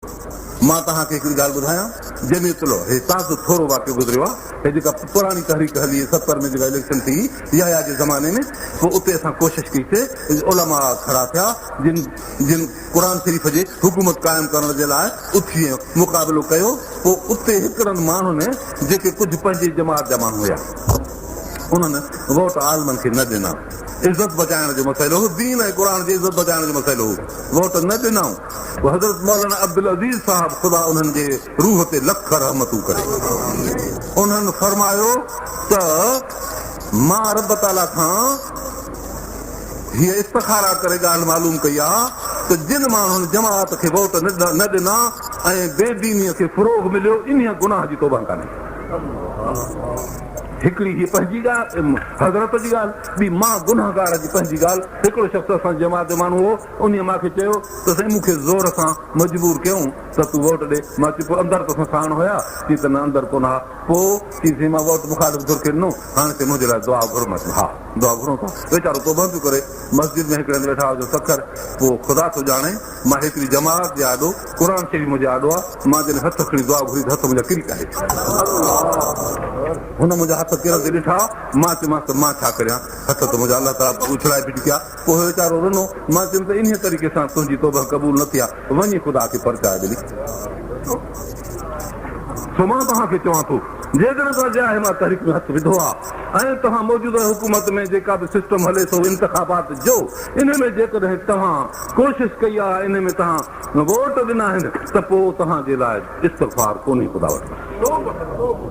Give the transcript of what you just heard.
मां तव्हांखे हिकिड़ी ॻाल्हि ॿुधायां जंहिंमें चलो हे ताज़ो थोरो वाक़ियो गुज़रियो आहे हे जेका पुराणी तहरीक हली 70 में जेका इलेक्शन थी या जे ज़माने में पोइ उते असां कोशिशि कईसीं उलमा खड़ा थिया जिन क़ुर शरीफ़ जे हुकूमत क़ाइमु करण जे लाइ उथी मुक़ाबिलो कयो पोइ उते हिकिड़नि माण्हुनि जेके कुझु पंहिंजी जमात जा माण्हू हुया उन्हनि वोट आलमनि खे न ॾिना इज़त बचाइण जो मसइलो हो दीन ऐं क़ुर जी इज़त बचाइण जो मसइलो हो वोट न ॾिनऊं हज़रत मौलाना अब्दुल अज़ीज़ साहब ख़ुदा उन्हनि जे रूह ते लख रहमतूं करे उन्हनि फरमायो त मां रब ताला खां हीअ इस्तखारा करे ॻाल्हि मालूम कई आहे त जिन माण्हुनि जमात खे वोट न ॾिना ऐं बेदीनीअ खे फ़रोग़ मिलियो इन गुनाह जी तौबा कान्हे हिकिड़ी हीअ पंहिंजी ॻाल्हि हज़रत जी ॻाल्हि ॿी मां गुनाहगार जी पंहिंजी ॻाल्हि हिकिड़ो शख़्स असां जमात जो माण्हू हो उन मूंखे चयो त साईं मूंखे ज़ोर सां मजबूर कयूं त तूं वोट ॾे मां चयो पोइ अंदरि तोसां साण हुया चई त न अंदरि कोन हा पोइ चई मां वोट मुखालिफ़ तुर खे ॾिनो हाणे ते मुंहिंजे लाइ दुआ घुरो मां हा दुआ घुरूं था वीचारो तो बंदि करे मस्जिद में हिकिड़े हंधि वेठा हुजो सखर पोइ ख़ुदा थो ॼाणे मां हिकिड़ी जमात जे आॾो क़ुर शरीफ़ मुंहिंजे आॾो आहे मां जॾहिं हथ खणी दुआ घुरी त हथ मुंहिंजा किरी करे हुन मुंहिंजा हथ किरनि ते ॾिठा मां चयोमांसि त मां छा करियां हथ त मुंहिंजा अलाह ताला उछलाए फिटी कया पोइ वीचारो रुनो मां चयुमि त इन तरीक़े सां तुंहिंजी तौबा क़बूल न थी आहे वञी ख़ुदा खे परचाए ॾिनी सो मां तव्हांखे चवां थो जेकॾहिं तव्हां आहे मां तहरीक में हथु विधो आहे ऐं तव्हां मौजूदा हुकूमत में जेका बि सिस्टम हले थो इंतिखाबात जो इन में जेकॾहिं तव्हां कोशिशि कई आहे इन में तव्हां वोट ॾिना आहिनि त पोइ तव्हांजे लाइ इस्तग़फ़ार कोन्हे ख़ुदा वटि